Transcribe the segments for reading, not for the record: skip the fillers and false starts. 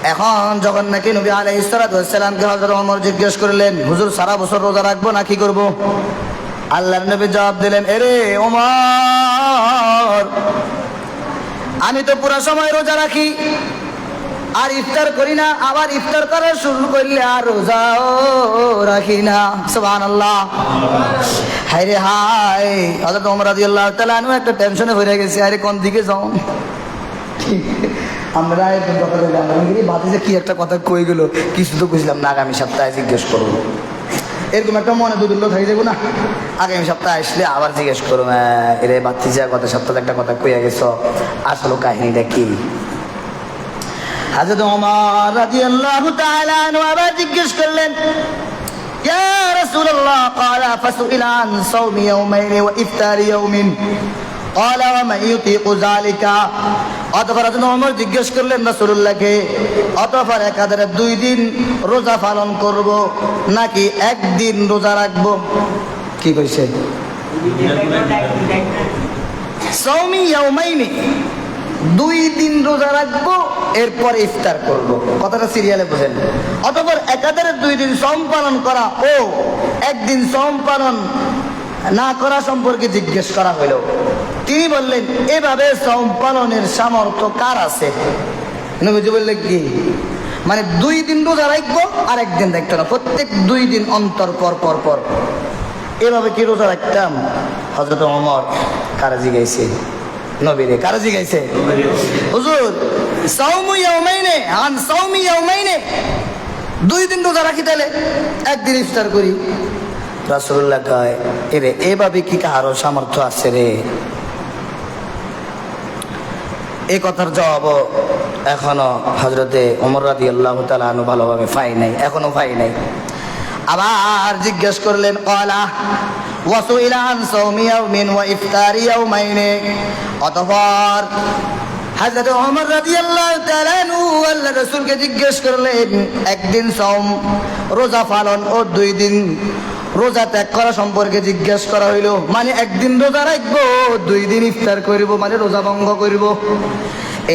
এখন যখন নাকি নবী আলাইহিস সালাতু ওয়াস সালামকে হযরত ওমর জিজ্ঞেস করলেন, হুজুর সারা বছর রোজা রাখবো না কি করব? আল্লাহর নবী জবাব দিলেন, এরে ওমর, আমি তো পুরো সময় রোজা রাখি আর ইফতার করি না, আবার ইফতার করা শুরু করলে আর রোজাও রাখি না। সুবহানাল্লাহ। হায় রে হায়, হযরত ওমর রাদিয়াল্লাহু তাআলা আনহু একটা টেনশনে হয়ে গেছে, আরে কোন দিকে যাও। আমরা একটু কথা বললাম, বাদে যে কি একটা কথা কই গেল, কিছু তো বুঝলাম না, আগামী সপ্তাহে জিজ্ঞেস করবো। এরকম একটা মনে দুদুল্য থাকি যাবো না, আগামী সপ্তাহে আসলে আবার জিজ্ঞেস করবো, এরে বাচ্চি যা গত সপ্তাহে একটা কথা কইয়া গেছ, আসলে কাহিনীটা কি? হযরত ওমর রাদিয়াল্লাহু তাআলা আনহু আবার জিজ্ঞেস করলেন, ইয়া রাসূলুল্লাহ, ক্বালা ফাসুইলা আন সাওমি ইয়াওমাইনি ওয়া ইফতারি ইয়াওমিন, ক্বালা ওয়া মান ইউতিকু যালিকা। অতঃপর হযরত ওমর জিজ্ঞেস করলেন রাসূলুল্লাহকে, অতঃপর একাধারে 2 দিন রোজা পালন করব নাকি একদিন রোজা রাখব? কি কইছে? সাওমি ইয়াওমাইনি, 2 দিন রোজা রাখবো, এরপর ইফতার করব। কথাটা সিরিয়ালে বুঝেন। অতঃপর একাধারে 2 দিন সওম পালন করা ও একদিন সওম পালন না করা সম্পর্কে জিজ্ঞেস করা হলো। তিনি বললেন, এভাবে সওম পালনের সামর্থ্য কার আছে? নবীজি বললেন কি, মানে 2 দিন রোজা রাখবো আর একদিন রাখতো না, প্রত্যেক 2 দিন অন্তর পর পর পর এভাবে কি রোজা রাখতাম? হযরত ওমর কারা জিগাইছে? নবীরে। কারা জিগাইছে? হুজুর সাওমু ইয়াওমাইনে আন সাওমি ইয়াওমাইনে, 2 দিন রোজা রাখি তাহলে একদিন ইফতার করি। রাসূলুল্লাহ কয়, এরে এভাবে কি কারো সামর্থ্য আছে রে? এই কথার জবাব এখনো হযরতে ওমর রাদিয়াল্লাহু তাআলা আনহু ভালোভাবে পাই নাই, এখনো পাই নাই। আবার জিজ্ঞেস করলেন, ক্বালা ওয়াসুইলা আন সাওমি ইয়াওমিন ওয়া ইফতারি ইয়াওমাইনি। অতঃপর হযরত ওমর রাদিয়াল্লাহু তাআলা আনহু আল্লাহর রাসূলকে জিজ্ঞেস করলেন, একদিন সওম রোজা পালন ও 2 দিন রোজা ত্যাগ করা সম্পর্কে জিজ্ঞেস করা হইল। মানে একদিন রোজা রাখবো, 2 দিন ইফতার করব, মানে রোজা ভঙ্গ করব।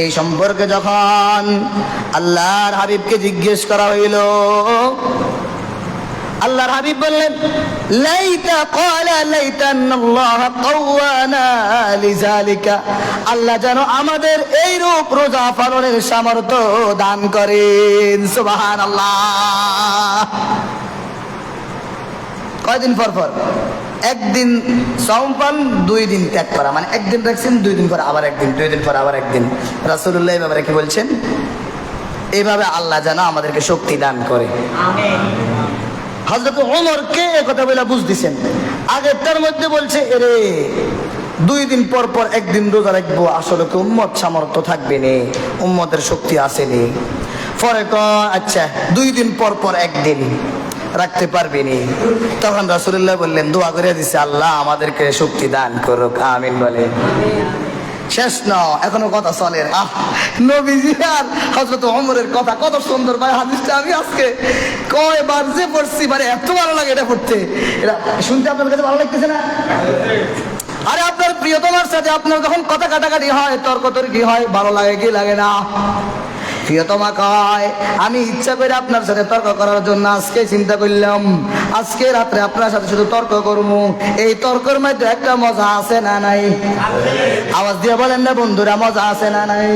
এই সম্পর্কে যখন আল্লাহর হাবিবকে জিজ্ঞেস করা হইল, আল্লাহর হাবিব বললেন, লাইতা ক্বালা লাইতান্নাল্লাহ কাওয়ানা লিযালিকা, আল্লাহ যেন আমাদের এই রূপ রোজা পালনের সামর্থ্য দান করেন। সুবহানাল্লাহ। কয়দিন পর পর একদিন সওম পালন, 2 দিন ত্যাগ করা, মানে একদিন রাখছেন, 2 দিন পর আবার একদিন, 2 দিন পর আবার একদিন। রাসূলুল্লাহ এই ব্যাপারে কি বলছেন? এইভাবে আল্লাহ যেন আমাদেরকে শক্তি দান করে। আমিন। হযরত ওমরকে এই কথা বলে বুঝতেছেন। আগেরটার মধ্যে বলছে, এরে 2 দিন পর পর একদিন রোজা রাখবো, আসলে কি উম্মত সামর্থ্য থাকবে নে, উম্মতের শক্তি আসেনি। পরে কয়, আচ্ছা 2 দিন পর পর একদিন রাখতে পারবি নি। তখন রাসূলুল্লাহ বললেন, দোয়া করে দিছে, আল্লাহ আমাদেরকে শক্তি দান করুক, আমিন বলে। শেষ না, এখনো কথা চলে। নবীজি আর হযরত ওমরের কথা কত সুন্দর ভাই, হাদিসটা আমি আজকে কয়বার যে পড়ছি, মানে এত ভালো লাগে এটা পড়তে, এটা শুনতে আপনার কাছে ভালো লাগতেছে না? আরে আপনার প্রিয়তমার সাথে আপনার যখন কথা কাটাকাটি হয়, তর্কতর্কি হয়, ভালো লাগে কি লাগে না? প্রিয়তমা কয়, আমি ইচ্ছা করে আপনার সাথে তর্ক করার জন্য আজকে চিন্তা করলাম, আজকে রাত্রে আপনার সাথে শুধু তর্ক করবো। এই তর্কের মধ্যে একটা মজা আছে না নাই? আওয়াজ দিয়ে বলেন না বন্ধুরা, মজা আছে না নাই?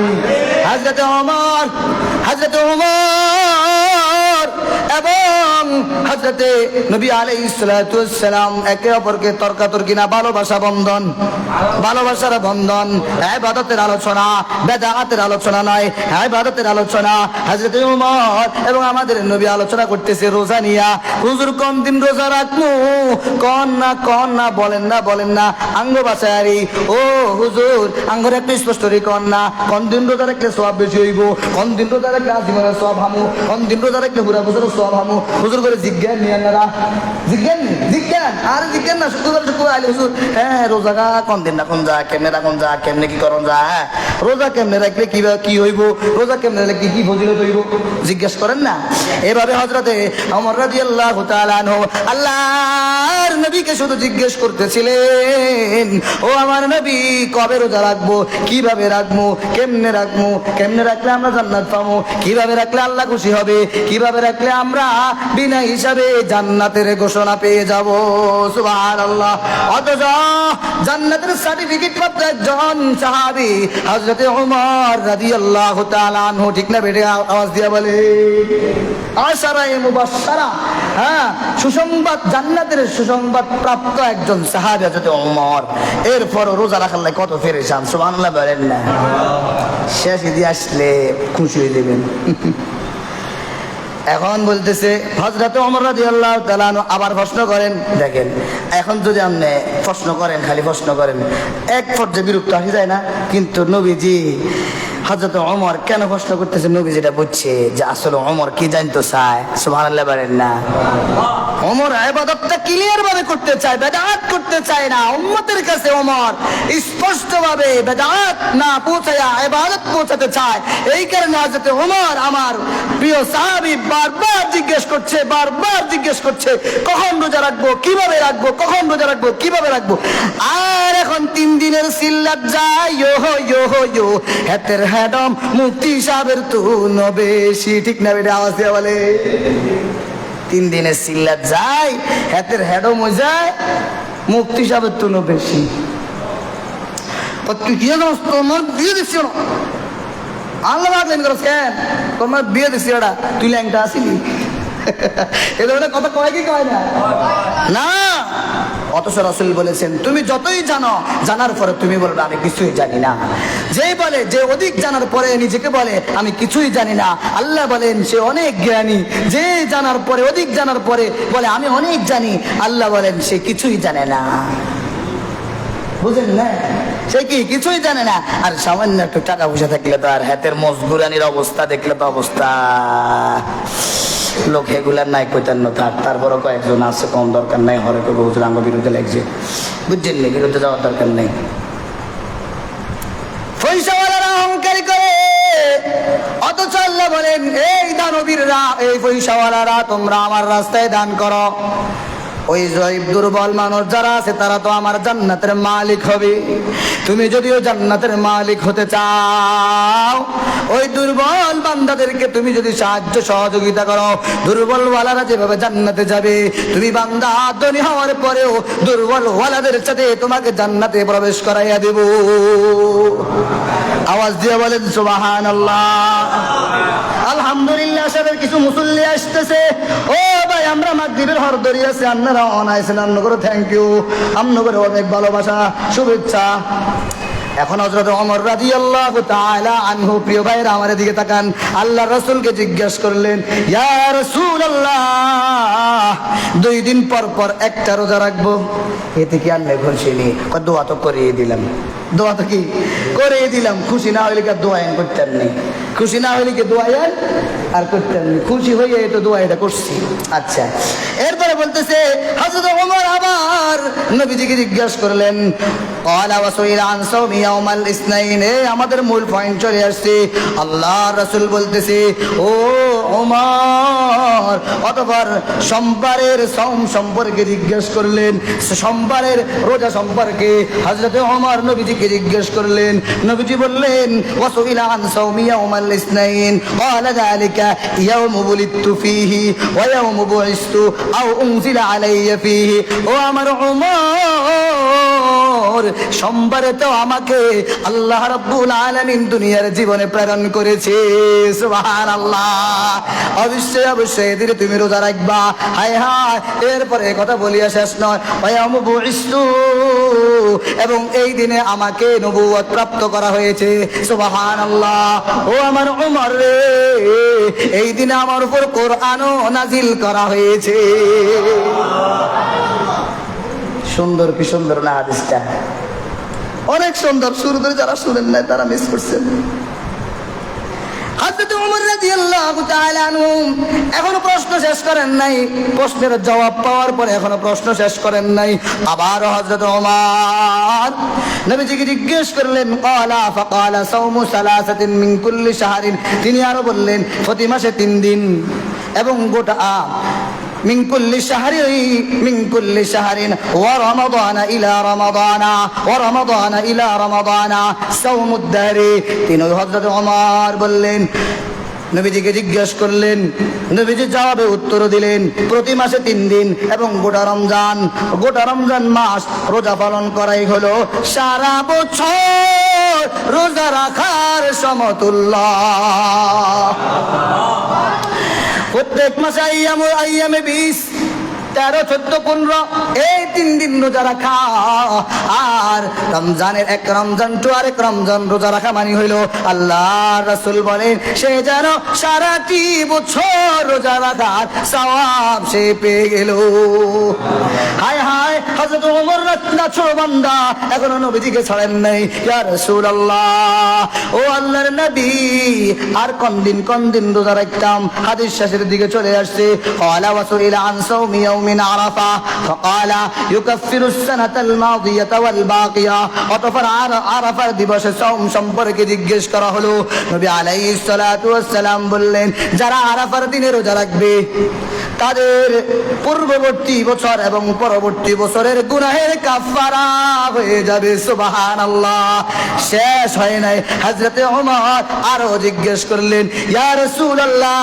হযরত ওমর এবং হযরতে নবী আলাইহিস সালাতু ওয়াস সালাম একে অপরকে তর্কাতর্কি না, ভালোবাসা বন্ধন, ভালোবাসার বন্ধন, ইবাদতের আলোচনা, বেদাতের আলোচনা নয়, ইবাদতের আলোচনা। হযরত ওমর এবং আমাদের নবী আলোচনা করতেছে রোজা নিয়া। হুজুর কোন দিন রোজা রাখবো? কোন না বলেন না আঙ্গ বাসারি। ও হুজুর, আঙ্গর একটু স্পষ্ট রে কোন না, কোন দিন রোজা রাখলে সওয়াব বেশি হইব, কোন দিন রোজা রাখলে আজীবনের সওয়াব হামু, কোন দিন রোজা রাখলে পুরা বছরের সওয়াব হামু। হুজুর করে জিজ্ঞান নিয়ে আপনারা জিজ্ঞান আর জিজ্ঞান না শুক্রবার আইলে হুজুর হ্যাঁ রোজা কোন দিন রাখুন যা কেমনে কি করুন যা হ্যাঁ রোজা কেমনে রাখলে কি হইব রোজা কেমনে রাখলে কি ফজিলত হইব জিজ্ঞেস করেন না। এভাবে হযরতে ওমর রাদিয়াল্লাহু তাআলা আনহু আল্লাহর নবীকে শুধু জিজ্ঞেস করতেছিলেন, ও আমার নবী কবে রোজা রাখবো, কিভাবে রাখবো, কেমনে রাখলে আমরা জান্নাত পাবো, কিভাবে রাখলে আল্লাহ খুশি হবে, কিভাবে রাখলে আমরা বিনা হিসাবে জান্নাতের ঘোষণা পেয়ে যাব। সুবহানাল্লাহ। অথচ জান্নাতের সার্টিফিকেট প্রাপ্ত একজন সাহাবী হযরতে ওমর রাদিয়াল্লাহু তাআলা আনহু, ঠিক না বেটে আওয়াজ দিয়া বলে আশারায়ে মুবাশশারা, হ্যাঁ সুসংবাদ, জান্নাতের সুসংবাদ প্রাপ্ত একজন সাহাবী হযরতে ওমর। এরপর রোজা রাখার লাই কত পেরেশান, সুবহানাল্লাহ বলেন না। শেষ ঈদ আসলে খুশি হয়ে যাবেন। এখন বলতেছে হযরত ওমর রাদিয়াল্লাহু তাআলা আবার প্রশ্ন করেন। দেখেন এখন যদি আপনি প্রশ্ন করেন, খালি প্রশ্ন করেন, এক পর্যায়ে বিরক্ত আসে যায় না? কিন্তু নবীজি হযরত ওমর কেন প্রশ্ন করতেছে, নবী যেটা বুঝছে যে আসলে ওমর কি জানতে চায়। সুবহানাল্লাহ বলেন না। ওমর ইবাদতটা ক্লিয়ার ভাবে করতে চায়, বেদাত করতে চায় না। উম্মতের কাছে ওমর স্পষ্ট ভাবে বেদাত না পৌঁছায়া ইবাদত পৌঁছাতে চায়। এই কারণে হযরত ওমর আমার প্রিয় সাহাবী বারবার জিজ্ঞেস করছে কখন রোজা রাখবো, কিভাবে রাখবো, কখন রোজা রাখবো, কিভাবে রাখবো। আর এখন 3 দিনের সিল্লাত যায় ইয়ো হাতের হ্যাডম মুফতি সাহেবের তো বেশি, ঠিক না বেটা আওয়াজ দিয়ে বলে 3 দিনের সিল্লাত যায়, হাতের হ্যাডম হয়ে যায়, মুফতি সাহেবের তো বেশি। তুই কি জানো তোমার বিয়ে দিচ্ছি না, আল্লাহ রাখলেন করো কেন, তোমার বিয়ে দিচ্ছি ওটা তুই ল্যাংটা আসিনি। এ ধরনের কথা কয় কি কয় না। অথচ রাসূল বলেছেন তুমি যতই জানো, জানার পরে তুমি বলবে আমি কিছুই জানি না। যেই বলে, যে অধিক জানার পরে নিজেকে বলে আমি কিছুই জানি না, আল্লাহ বলেন সে অনেক জ্ঞানী। যে জানার পরে, অধিক জানার পরে বলে আমি অনেক জানি, আল্লাহ বলেন সে কিছুই জানে না। বুঝেন না? সে কি কিছুই জানে না। আর সামান্য একটু টাকা পয়সা থাকলে তো আর হাতের মজগুরানির অবস্থা দেখলে তো অবস্থা, লোক এগুলার নাই কৈতান্য থাক। তারপরও কয়েকজন আছে, কম দরকার নাই, হরে কেউ হুজুর আমার বিরুদ্ধে লাগছে, বুঝছেন না, বিরুদ্ধে যাওয়ার দরকার নেই। পয়সাওয়ালারা অহংকারী করে, অথচ আল্লাহ বলেন এই দানবীররা, এই পয়সাওয়ালারা তোমরা আমার রাস্তায় দান করো। ওই জয়ীব দুর্বল মানুষ যারা আছে তারা তো আমার জান্নাতের মালিক হবে। তুমি যদিও জান্নাতের মালিক হতে চাও, ওই দুর্বল বান্দাদেরকে তুমি যদি সাহায্য সহযোগিতা করো, দুর্বল ওয়ালারা যেভাবে জান্নাতে যাবে, তুমি বান্দা ধনী হওয়ার পরেও দুর্বল ওয়ালাদের সাথে তোমাকে জান্নাতে প্রবেশ করাইয়া দেব। আওয়াজ দিয়ে বলেন সুবহানাল্লাহ। আলহামদুলিল্লাহ। সাহেবের কিছু মুসল্লি আসতেছে। ও ভাই, আমরা মাগরিবের হরদরি আছে, আপনারা অনাইছেন, আপনাকে থ্যাংক ইউ, আপনাকে অনেক ভালোবাসা, শুভেচ্ছা। এখন হযরত ওমর রাদিয়াল্লাহু তাআলা আনহু, প্রিয় ভাইরা আমার দিকে তাকান, আল্লাহর রাসূলকে জিজ্ঞেস করলেন, ইয়া রাসূলুল্লাহ 2 দিন পর পর একটা রোজা রাখবো, এতে কি আর খুশি নেই? দোয়া তো করিয়ে দিলাম, দোয়া তো কি করিয়ে দিলাম, খুশি না হইলে কি দোয়ায়ন করতেন নেই, খুশি না হইলে কি দোয়ায়ন আর করতেন নেই, খুশি হয়ে তো দোয়া এটা করছি। আচ্ছা, এরপরে বলতেছে হযরত ওমর আবার নবীজিকে জিজ্ঞেস করলেন, ক্বালা ওয়াসুইলা আন সাওমি ইয়াউমাল ইসনাইন। আমাদের মূল পয়েন্ট চলে আসছে। আল্লাহর রাসূল বলতেছে, ও ওমর, অতঃপর সোমবারের সওম সম্পর্কে জিজ্ঞেস করলেন, সোমবারের রোজা সম্পর্কে হযরত ওমর নবীজিকে জিজ্ঞেস করলেন। নবীজি বললেন, ওয়াসুইলা আন সাওমি ইয়াউমাল ইসনাইন ক্বালা যালিকা ইয়াউমু বুলিতু ফীহি ওয়া ইয়াউমু বুইসতু আও উনজিলা আলাইয়া ফীহি। ও আমার ওমর, সোমবারে তো আমাকে আল্লাহ রাব্বুল আলামিন দুনিয়ার জীবনে প্রেরণ করেছে। সুবহানাল্লাহ। অবশ্যই অবশ্যই এদিকে তুমি রোজা রাখবা। হায় হায়, এরপরে কথা বলিয়া শেষ নয়, ওয়ায়ামু বুইসতু, এবং এই দিনে আমাকে নবুয়ত প্রাপ্ত করা হয়েছে। সুবহানাল্লাহ। ও আমার ওমর রে, এই দিনে আমার উপর কোরআনও নাজিল করা হয়েছে। সুন্দর, কি সুন্দর না হাদিসটা, অনেক সুন্দর। শুরু ধরে যারা শুনেন নাই তারা মিস করছেন। হযরত ওমর রাদিয়াল্লাহু তাআলা আনহু এখনো প্রশ্ন শেষ করেন নাই, প্রশ্নের জবাব পাওয়ার পরে এখনো প্রশ্ন শেষ করেন নাই। আবার হযরত ওমর নবীজিকে জিজ্ঞেস করলেন, ক্বালা ফাকালা সাওমু সালাসাতিন মিন কুল্লি শাহরিন, তিনি আরো বললেন প্রতি মাসে 3 দিন এবং গোটা মিন কুল্লি শাহরিন ওয়া রমাদানা ইলা রমাদানা সাওমুদ দাহরি। তিনি হযরত ওমর বললেন, নবীজিকে জিজ্ঞেস করলেন, নবীজি জবাবে উত্তর দিলেন প্রতি মাসে 3 দিন এবং গোটা রমজান মাস রোজা পালন করাই হলো সারা বছর রোজা রাখার সমতুল্য। প্রত্যেক মাসে আইয়ামে 20, 13, 14, 15 এই 3 দিন রোজা রাখা, আর রমজানের এক রমজান টু আরেক রমজান রোজা রাখা মানে হইল আল্লাহর রাসূল বলেন সে যেন সারাটি বছর রোজা রাখার সওয়াব সে পেয়ে গেল। হায় হায়, হযরত ওমর রাদিয়াল্লাহু বান্দা এখনো নবীজিকে ছাড়েন নাই। ইয়া রাসূলুল্লাহ, ও আল্লাহর নবী, আর কোন দিন রোজা রাখতাম? হাদিস শেষের দিকে চলে আসছে, ক্বালা ওয়াসুইলা আন সাওমি ইয়াউমিন আরাফা ফাকালা ইউকাফিরু সানাতাল মাদিয়াতা ওয়াল বাকিয়া। অতঃপর আরাফার দিবসে সাওম সম্পর্কে জিজ্ঞেস করা হলো। নবী আলাইহিস সালাতু ওয়াস সালাম বললেন, যারা আরাফার দিনে রোজা রাখবে তাদের পূর্ববর্তী বছর এবং পরবর্তী বছরের গুনাহের কাফারা হয়ে যাবে। সুবহানাল্লাহ। শেষ হয় নাই, হযরতে ওমর আরো জিজ্ঞেস করলেন, ইয়া রাসূলুল্লাহ,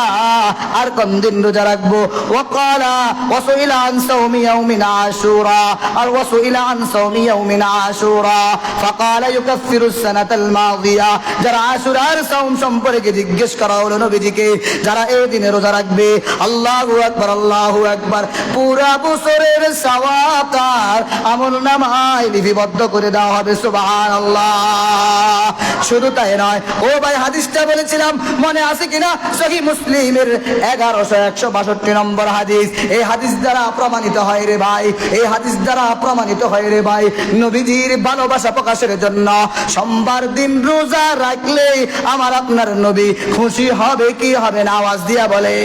আর কোন দিন রোজা রাখবো? ওয়াকালা ওয়াসুইলা আন সাওমি ইয়াউমিন আশুরা, আর ওয়াসুইলা আন সাওমি ইয়াউমিন আশুরা ফাকালা ইউকাফিরু সানাতাল মাদিয়া। যারা আশুরার সাওম সম্পর্কে জিজ্ঞেস করা হলো নবীজিকে, যারা এই দিনে রোজা রাখবে, আল্লাহু আকবার, আল্লাহু আকবার, পুরা বছরের সওয়াব তার আমলনামায় লিপিবদ্ধ করে দেওয়া হবে। সুবহানাল্লাহ। শুধু তাই নয়, ও ভাই, হাদিসটা বলেছিলাম মনে আছে কিনা? সহিহ মুসলিমের 1162 নম্বর হাদিস। এই হাদিস দ্বারা প্রমাণিত হয় রে ভাই, এই হাদিস দ্বারা প্রমাণিত হয় রে ভাই, নবীজির ভালোবাসা প্রকাশের জন্য সোমবার দিন রোজা রাখলে আমার আপনার নবী খুশি হবে কি হবে না? আওয়াজ দিয়া বলে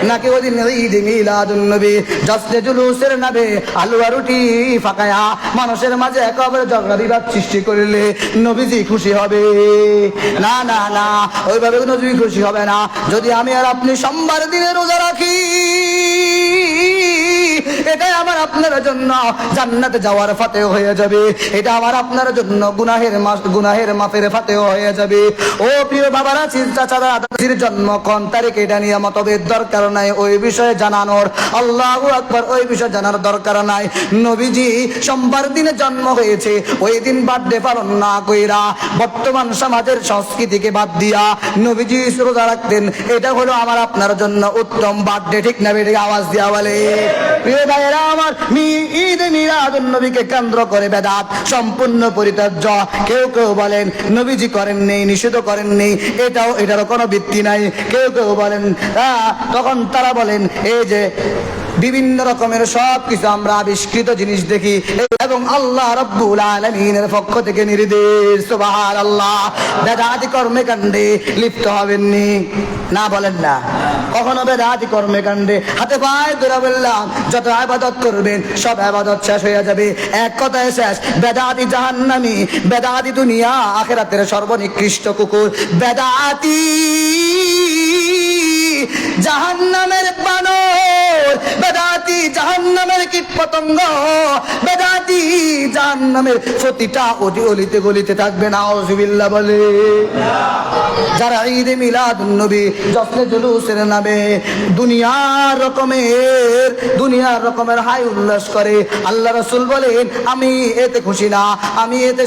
নাকি ওই দিন ঈদ মিলাদুন নবী জশ্নে জুলুসের নামে আলুয়া রুটি ফাকায়া মানুষের মাঝে একেবারে ঝগড়া বিবাদ সৃষ্টি করলে নবীজি খুশি হবে? না না না, ওইভাবে নবী খুশি হবে না। যদি আমি আর আপনি সোমবার দিনে রোজা রাখি, এটাই আমার আপনার জন্য জান্নাতে যাওয়ার ফাতেহ হয়ে যাবে। এটা আমার আপনার জন্য গুনাহের মাফের ফাতেহ হয়ে যাবে। ও প্রিয় বাবারা, চাচারা, দাদির জন্ম কোন তারিখে এটা নিয়ে মতভেদ দরকার নাই, ওই বিষয়ে জানানোর, আল্লাহু আকবার, ওই বিষয়ে জানার দরকার নাই। নবীজি সোমবার দিনে জন্ম হয়েছে, ওই দিন বার্থডে পালন না কইরা বর্তমান সমাজের সংস্কৃতিকে বাদ দিয়া নবীজি রোজা রাখতেন। এটা হলো আমার আপনার জন্য উত্তম বার্থডে, ঠিক না? বেটে আওয়াজ দিয়া বলে প্রিয় ভাইয়েরা আমার, ঈদ মিলাদুন নবীকে কেন্দ্র করে বেদাত সম্পূর্ণ পরিত্যাজ্য। কেউ কেউ বলেন নবীজি করেন নেই, নিষিদ্ধ করেন নেই, এটারও কোনো ভিত্তি নাই। কেউ কেউ বলেন, তখন তারা বলেন এই যে বিভিন্ন রকমের সব কিছু আমরা আবিষ্কৃত জিনিস দেখি এবং আল্লাহ রাব্বুল আলামিনের পক্ষ থেকে নির্দেশ। সুবহানাল্লাহ। বেদাতি কর্মকাণ্ডে লিপ্ত হবেননি, না বলেন না? কখনো বেদাতি কর্মকাণ্ডে হাতে পায়ে ধরে বললাম যত ইবাদত করবেন সব ইবাদত শেষ হয়ে যাবে। এক কথায় শেষ। বেদাতি জাহান্নামী, বেদাতি দুনিয়া আখিরাতের সর্বনিকৃষ্ট কুকুর, বেদাতি জাহান্নামের বানর, বেদাতি জাহান্নামের কীটপতঙ্গ, বেদাতি জাহান্নামের প্রতিটা অলিতে গলিতে থাকবে। নাউযুবিল্লাহ বলে। যারা ঈদে মিলাদুন নবী জশ্নে জুলুসের নামে দুনিয়ার রকমের হাই উল্লাস করে, আল্লাহ রাসূল বলেন আমি এতে খুশি না, আমি এতে